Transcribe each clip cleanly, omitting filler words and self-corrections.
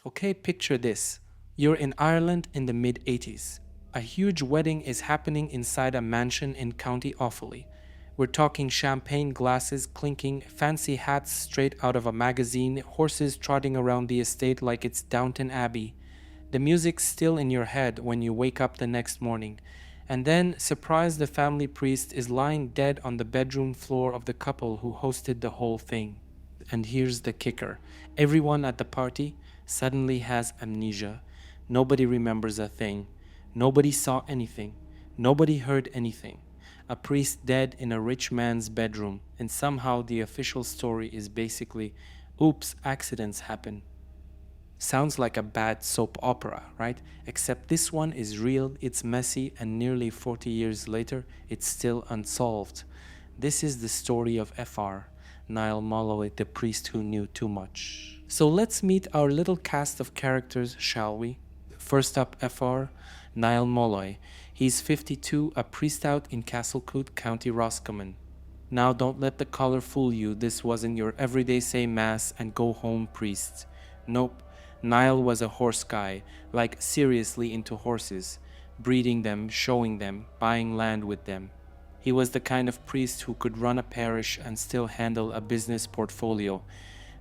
Okay, picture this. You're in Ireland in the mid-80s. A huge wedding is happening inside a mansion in County Offaly. We're talking champagne glasses clinking, fancy hats straight out of a magazine, horses trotting around the estate like it's Downton Abbey. The music's still in your head when you wake up the next morning. And then, surprise, the family priest is lying dead on the bedroom floor of the couple who hosted the whole thing. And here's the kicker. Everyone at the party suddenly has amnesia. Nobody remembers a thing. Nobody saw anything. Nobody heard anything. A priest dead in a rich man's bedroom, and somehow the official story is basically, oops, accidents happen. Sounds like a bad soap opera, right? Except this one is real, it's messy, and nearly 40 years later, it's still unsolved. This is the story of FR, Niall Molloy, the priest who knew too much. So let's meet our little cast of characters, shall we? First up, FR, Niall Molloy. He's 52, a priest out in Castlecoot, County Roscommon. Now don't let the color fool you, this wasn't your everyday say mass and go home priest. Nope, Niall was a horse guy, like seriously into horses, breeding them, showing them, buying land with them. He was the kind of priest who could run a parish and still handle a business portfolio.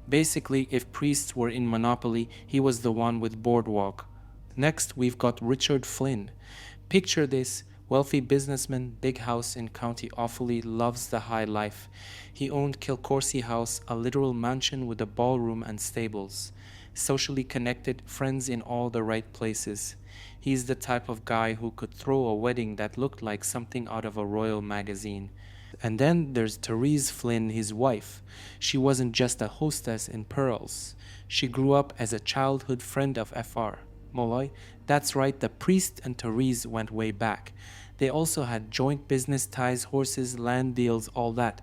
Basically, if priests were in Monopoly, he was the one with Boardwalk. Next, we've got Richard Flynn. Picture this, wealthy businessman, big house in County Offaly, loves the high life. He owned Kilcorsey House, a literal mansion with a ballroom and stables. Socially connected, friends in all the right places. He's the type of guy who could throw a wedding that looked like something out of a royal magazine. And then there's Therese Flynn, his wife. She wasn't just a hostess in pearls. She grew up as a childhood friend of FR. Molloy, that's right, the priest and Therese went way back. They also had joint business ties, horses, land deals, all that.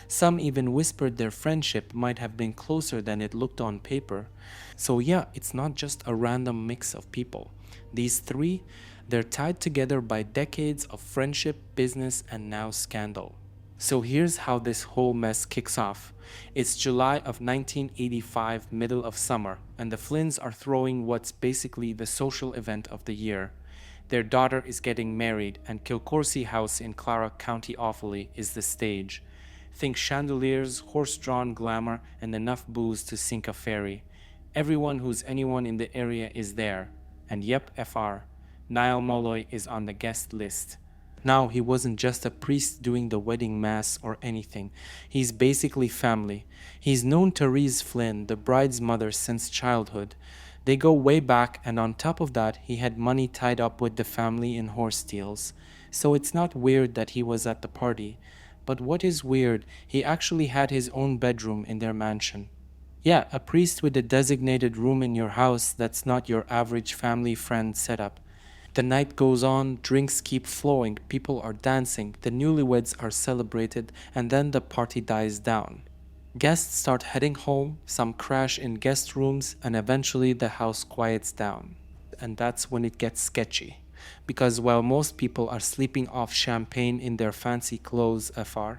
Some even whispered their friendship might have been closer than it looked on paper. So yeah, it's not just a random mix of people. These three, they're tied together by decades of friendship, business, and now scandal. So here's how this whole mess kicks off. It's July of 1985, middle of summer, and the Flynns are throwing what's basically the social event of the year. Their daughter is getting married, and Kilcorsey House in Clara, County Offaly is the stage. Think chandeliers, horse-drawn glamour, and enough booze to sink a ferry. Everyone who's anyone in the area is there. And yep, FR, Niall Molloy is on the guest list. Now, he wasn't just a priest doing the wedding mass or anything. He's basically family. He's known Therese Flynn, the bride's mother, since childhood. They go way back, and on top of that, he had money tied up with the family in horse deals. So it's not weird that he was at the party. But what is weird, he actually had his own bedroom in their mansion. Yeah, a priest with a designated room in your house, that's not your average family friend setup. The night goes on, drinks keep flowing, people are dancing, the newlyweds are celebrated, and then the party dies down. Guests start heading home, some crash in guest rooms, and eventually the house quiets down. And that's when it gets sketchy. Because while most people are sleeping off champagne in their fancy clothes FR,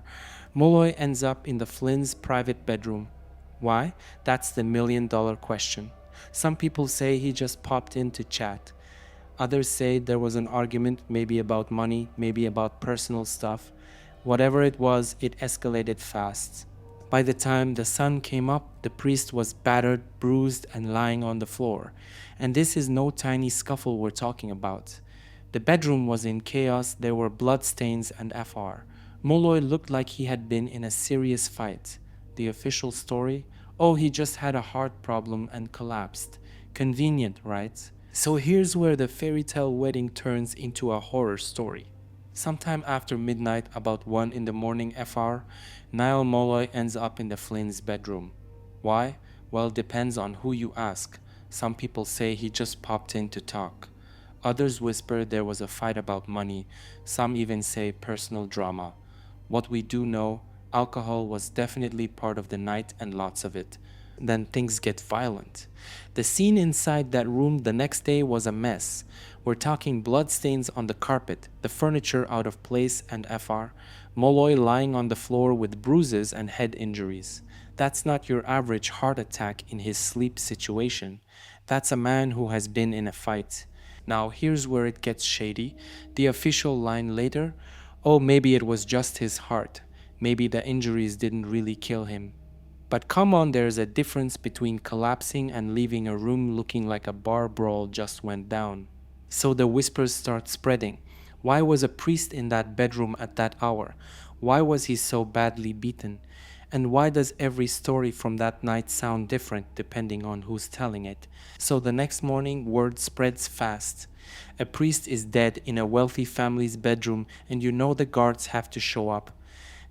Molloy ends up in the Flynn's private bedroom. Why? That's the million-dollar question. Some people say he just popped in to chat. Others say there was an argument, maybe about money, maybe about personal stuff. Whatever it was, it escalated fast. By the time the sun came up, the priest was battered, bruised, and lying on the floor. And this is no tiny scuffle we're talking about. The bedroom was in chaos, there were bloodstains and FR. Molloy looked like he had been in a serious fight. The official story? Oh, he just had a heart problem and collapsed. Convenient, right? So here's where the fairy tale wedding turns into a horror story. Sometime after midnight, about 1 in the morning FR, Niall Molloy ends up in the Flynn's bedroom. Why? Well, it depends on who you ask. Some people say he just popped in to talk. Others whisper there was a fight about money. Some even say personal drama. What we do know, alcohol was definitely part of the night and lots of it. Then things get violent. The scene inside that room the next day was a mess. We're talking bloodstains on the carpet, the furniture out of place and FR, Molloy lying on the floor with bruises and head injuries. That's not your average heart attack in his sleep situation. That's a man who has been in a fight. Now, here's where it gets shady. The official line later, oh, maybe it was just his heart. Maybe the injuries didn't really kill him. But come on, there's a difference between collapsing and leaving a room looking like a bar brawl just went down. So the whispers start spreading. Why was a priest in that bedroom at that hour? Why was he so badly beaten? And why does every story from that night sound different depending on who's telling it? So the next morning, word spreads fast. A priest is dead in a wealthy family's bedroom, and you know the guards have to show up.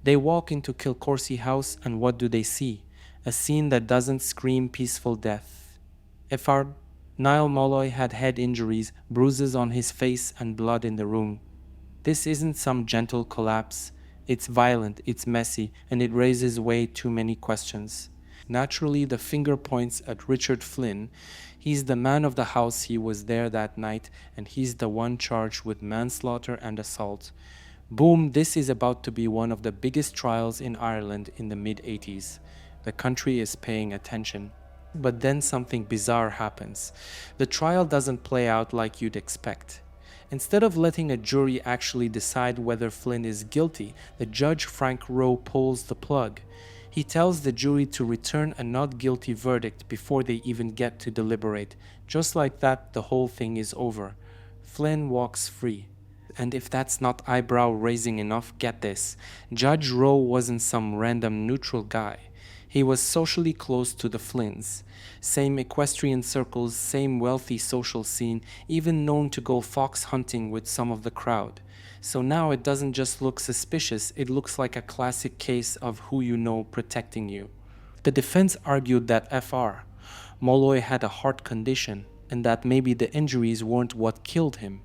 They walk into Kilcorsi House, and what do they see? A scene that doesn't scream peaceful death. Fr. Niall Molloy had head injuries, bruises on his face, and blood in the room. This isn't some gentle collapse. It's violent, it's messy, and it raises way too many questions. Naturally, the finger points at Richard Flynn. He's the man of the house, he was there that night, and he's the one charged with manslaughter and assault. Boom, this is about to be one of the biggest trials in Ireland in the mid-80s. The country is paying attention. But then something bizarre happens. The trial doesn't play out like you'd expect. Instead of letting a jury actually decide whether Flynn is guilty, the judge Frank Rowe pulls the plug. He tells the jury to return a not guilty verdict before they even get to deliberate. Just like that, the whole thing is over. Flynn walks free. And if that's not eyebrow-raising enough, get this. Judge Rowe wasn't some random neutral guy. He was socially close to the Flynns. Same equestrian circles, same wealthy social scene, even known to go fox hunting with some of the crowd. So now it doesn't just look suspicious, it looks like a classic case of who you know protecting you. The defense argued that Fr. Molloy had a heart condition and that maybe the injuries weren't what killed him.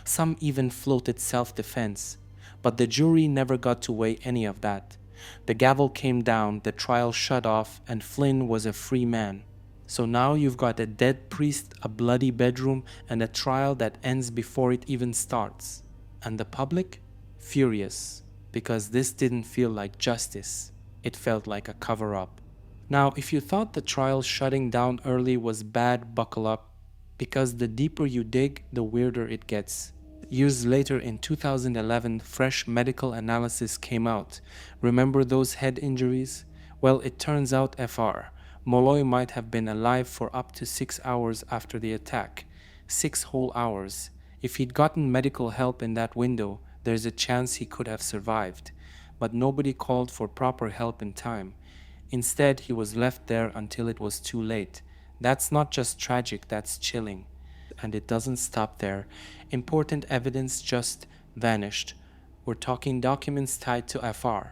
Some even floated self-defense. But the jury never got to weigh any of that. The gavel came down, the trial shut off, and Flynn was a free man. So now you've got a dead priest, a bloody bedroom, and a trial that ends before it even starts. And the public? Furious. Because this didn't feel like justice. It felt like a cover-up. Now, if you thought the trial shutting down early was bad, buckle up. Because the deeper you dig, the weirder it gets. Years later in 2011, fresh medical analysis came out. Remember those head injuries? Well, it turns out Fr. Molloy might have been alive for up to 6 hours after the attack. 6 whole hours. If he'd gotten medical help in that window, there's a chance he could have survived. But nobody called for proper help in time. Instead, he was left there until it was too late. That's not just tragic, that's chilling. And it doesn't stop there. Important evidence just vanished. We're talking documents tied to Fr.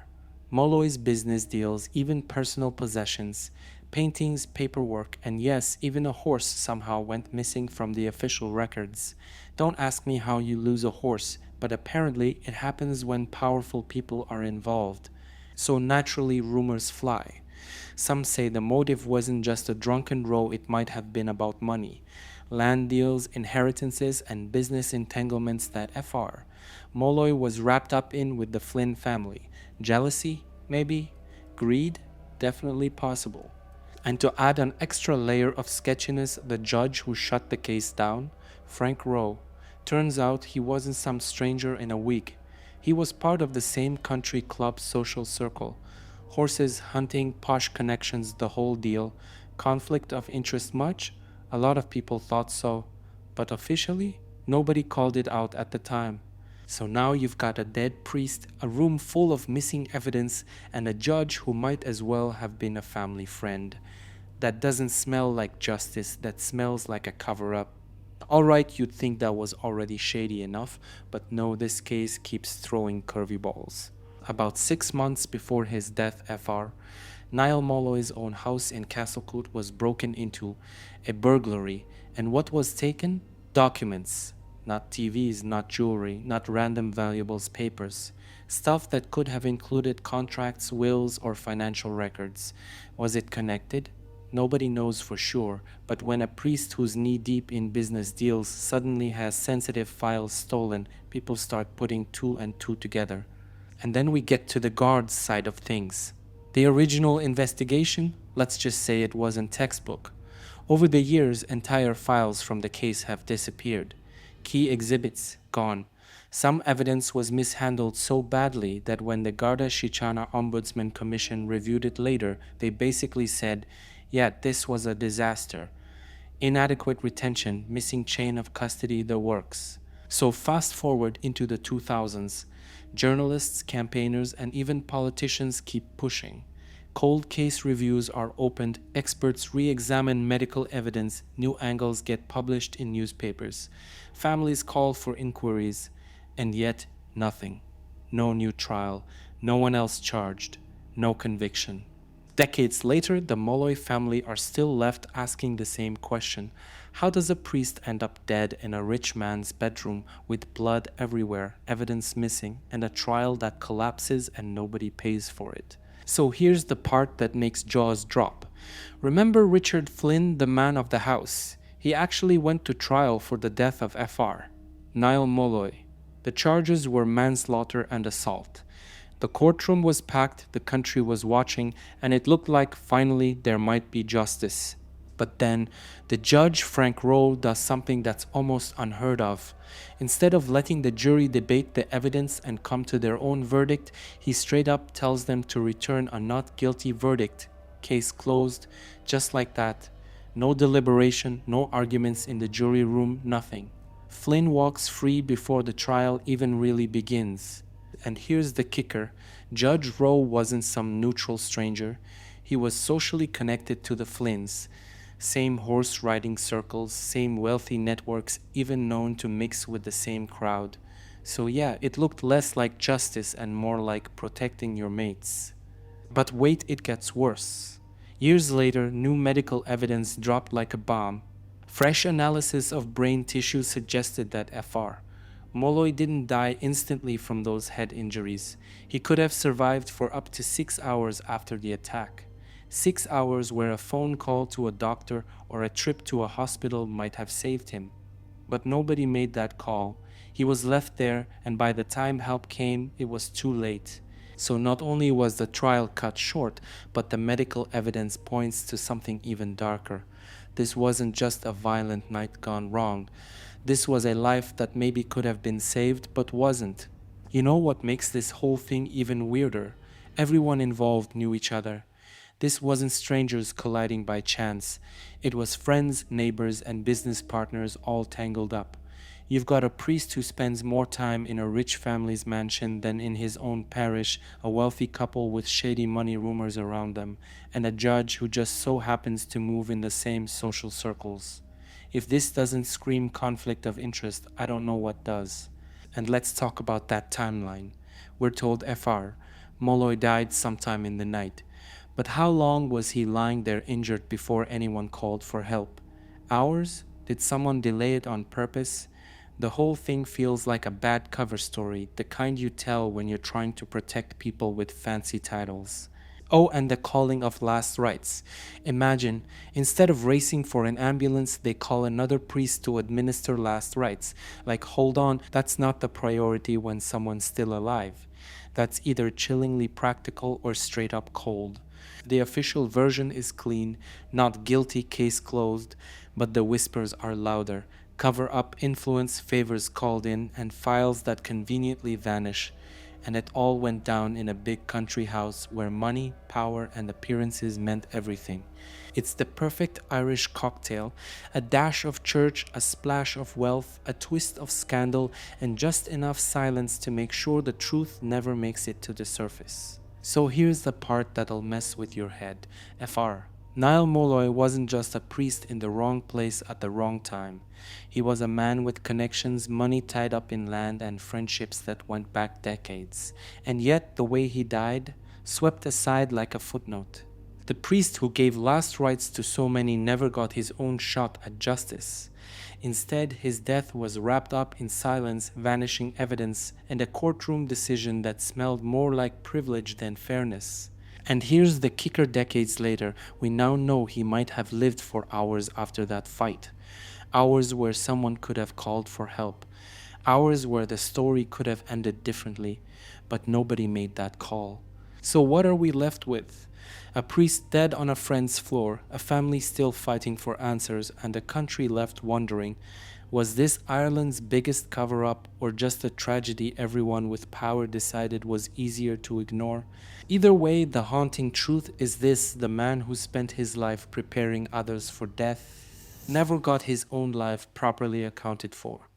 Molloy's business deals, even personal possessions, paintings, paperwork, and yes, even a horse somehow went missing from the official records. Don't ask me how you lose a horse, but apparently it happens when powerful people are involved. So naturally rumors fly. Some say the motive wasn't just a drunken row, it might have been about money. Land deals, inheritances, and business entanglements that Fr. Molloy was wrapped up in with the Flynn family. Jealousy? Maybe. Greed? Definitely possible. And to add an extra layer of sketchiness, the judge who shut the case down, Frank Rowe, turns out he wasn't some stranger in a wig. He was part of the same country club social circle. Horses, hunting, posh connections, the whole deal. Conflict of interest much? A lot of people thought so, but officially, nobody called it out at the time. So now you've got a dead priest, a room full of missing evidence, and a judge who might as well have been a family friend. That doesn't smell like justice, that smells like a cover-up. Alright, you'd think that was already shady enough, but no, this case keeps throwing curvy balls. About 6 months before his death, Fr. Niall Molloy's own house in Castlecourt was broken into, a burglary, and what was taken? Documents. Not TVs, not jewelry, not random valuables, papers. Stuff that could have included contracts, wills, or financial records. Was it connected? Nobody knows for sure, but when a priest who's knee-deep in business deals suddenly has sensitive files stolen, people start putting 2 and 2 together. And then we get to the guards' side of things. The original investigation, let's just say it wasn't textbook. Over the years, entire files from the case have disappeared. Key exhibits gone. Some evidence was mishandled so badly that when the Garda Síochána Ombudsman Commission reviewed it later, they basically said, yeah, this was a disaster. Inadequate retention, missing chain of custody, the works. So fast forward into the 2000s. Journalists, campaigners, and even politicians keep pushing. Cold case reviews are opened, experts re-examine medical evidence, new angles get published in newspapers. Families call for inquiries, and yet nothing. No new trial, no one else charged, no conviction. Decades later, the Molloy family are still left asking the same question. How does a priest end up dead in a rich man's bedroom with blood everywhere, evidence missing, and a trial that collapses and nobody pays for it? So here's the part that makes jaws drop. Remember Richard Flynn, the man of the house? He actually went to trial for the death of Fr. Niall Molloy. The charges were manslaughter and assault. The courtroom was packed, the country was watching, and it looked like finally there might be justice. But then, the judge, Frank Rowe, does something that's almost unheard of. Instead of letting the jury debate the evidence and come to their own verdict, he straight up tells them to return a not guilty verdict. Case closed, just like that. No deliberation, no arguments in the jury room, nothing. Flynn walks free before the trial even really begins. And here's the kicker. Judge Rowe wasn't some neutral stranger. He was socially connected to the Flynns. Same horse riding circles, same wealthy networks, even known to mix with the same crowd. So yeah, it looked less like justice and more like protecting your mates. But wait, it gets worse. Years later, new medical evidence dropped like a bomb. Fresh analysis of brain tissue suggested that Fr. Molloy didn't die instantly from those head injuries. He could have survived for up to 6 hours after the attack. 6 hours where a phone call to a doctor or a trip to a hospital might have saved him. But nobody made that call. He was left there, and by the time help came, it was too late. So not only was the trial cut short, but the medical evidence points to something even darker. This wasn't just a violent night gone wrong. This was a life that maybe could have been saved, but wasn't. You know what makes this whole thing even weirder? Everyone involved knew each other. This wasn't strangers colliding by chance. It was friends, neighbors, and business partners all tangled up. You've got a priest who spends more time in a rich family's mansion than in his own parish, a wealthy couple with shady money rumors around them, and a judge who just so happens to move in the same social circles. If this doesn't scream conflict of interest, I don't know what does. And let's talk about that timeline. We're told Fr. Molloy died sometime in the night. But how long was he lying there injured before anyone called for help? Hours? Did someone delay it on purpose? The whole thing feels like a bad cover story, the kind you tell when you're trying to protect people with fancy titles. Oh, and the calling of last rites. Imagine, instead of racing for an ambulance, they call another priest to administer last rites. Like, hold on, that's not the priority when someone's still alive. That's either chillingly practical or straight up cold. The official version is clean, not guilty, case closed, but the whispers are louder. Cover-up influence favors called in and files that conveniently vanish. And it all went down in a big country house where money, power, and appearances meant everything. It's the perfect Irish cocktail, a dash of church, a splash of wealth, a twist of scandal, and just enough silence to make sure the truth never makes it to the surface. So here's the part that'll mess with your head. Fr. Niall Molloy wasn't just a priest in the wrong place at the wrong time. He was a man with connections, money tied up in land, and friendships that went back decades. And yet, the way he died, swept aside like a footnote. The priest who gave last rites to so many never got his own shot at justice. Instead, his death was wrapped up in silence, vanishing evidence, and a courtroom decision that smelled more like privilege than fairness. And here's the kicker: decades later, we now know he might have lived for hours after that fight. Hours where someone could have called for help. Hours where the story could have ended differently, but nobody made that call. So what are we left with? A priest dead on a friend's floor, a family still fighting for answers, and a country left wondering, was this Ireland's biggest cover-up or just a tragedy everyone with power decided was easier to ignore? Either way, the haunting truth is this: the man who spent his life preparing others for death never got his own life properly accounted for.